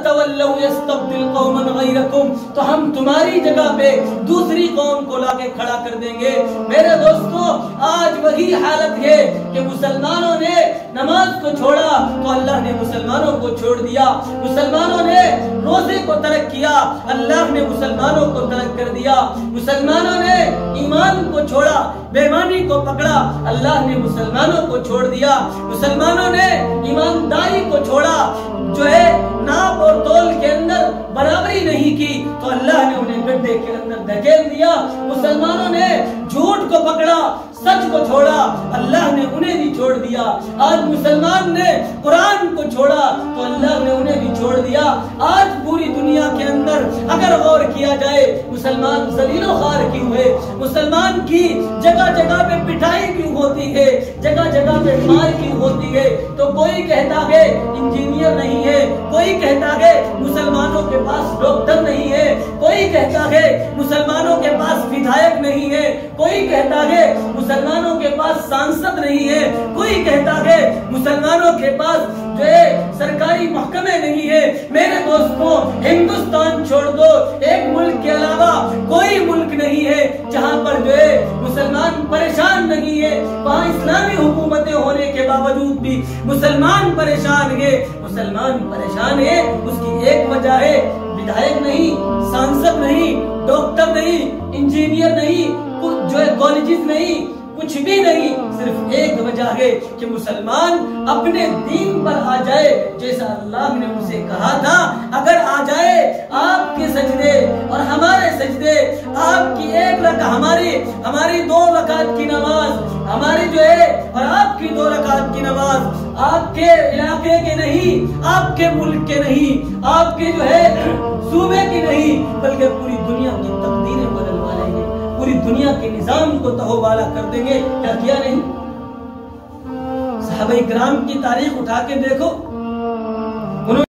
ततवल्लौ यस्तब्दिल कौमन गैरकुम, तो हम तुम्हारी जगह पे दूसरी कौम को लाके खड़ा कर देंगे। मेरे दोस्तों, आज वही हालत है कि मुसलमानों ने नमाज को छोड़ा तो अल्लाह ने मुसलमानों को छोड़ दिया, मुसलमानों ने रोजे को तर्क किया, अल्लाह ने मुसलमानों को तर्क कर दिया, मुसलमानों ने ईमान को छोड़ा, बेईमानी को पकड़ा, अल्लाह ने मुसलमानों को छोड़ दिया, मुसलमानों ने ईमानदारी को छोड़ा, जो है नाप और तोल के अंदर बराबरी नहीं की तो अल्लाह ने उन्हें गड्ढे के अंदर धकेल दिया, मुसलमानों ने झूठ को पकड़ा, सच को छोड़ा, अल्लाह ने उन्हें भी छोड़ दिया। आज मुसलमान ने कुरान को छोड़ा तो अल्लाह ने उन्हें भी छोड़ दिया। आज पूरी दुनिया के अंदर अगर गौर किया जाए, मुसलमान जलीलो ख्वार क्यों है, मुसलमान की जगह जगह पे पिटाई क्यों होती है, जगह जगह पे मार क्यों होती है, तो कोई कहता है इंजीनियर नहीं है, कोई कहता है मुसलमानों के पास डॉक्टर नहीं है, कोई कहता है मुसलमानों के पास विधायक नहीं है, कोई कहता है मुसलमानों के पास सांसद नहीं है, कोई कहता है मुसलमानों के पास जो है सरकारी महकमे नहीं है। मेरे दोस्तों, हिंदुस्तान छोड़ दो, एक मुल्क के अलावा कोई मुल्क नहीं है जहां पर जो है मुसलमान परेशान नहीं है। वहां इस्लामी हुकूमतें होने के बावजूद भी मुसलमान परेशान है। मुसलमान परेशान है, उसकी एक वजह है विधायक नहीं, सांसद नहीं, डॉक्टर नहीं, इंजीनियर नहीं, जो है कॉलेजेस नहीं, कुछ भी नहीं, सिर्फ एक वजह है कि मुसलमान अपने दीन पर आ जाए, जैसा अल्लाह ने उसे कहा था, अगर आ जाए आपके सजदे और हमारे सजदे, आपकी एक रकात हमारी 2 रकात की नमाज, हमारी जो है और आपकी 2 रकात की नमाज, आपके इलाके के नहीं, आपके मुल्क के नहीं, आपके जो है सूबे की नहीं, बल्कि पूरी दुनिया की तकदीरें बदलवा लेंगे, पूरी दुनिया के निजाम को तहोबाला कर देंगे। क्या किया नहीं? सहाबा-ए-किराम की तारीख उठा के देखो,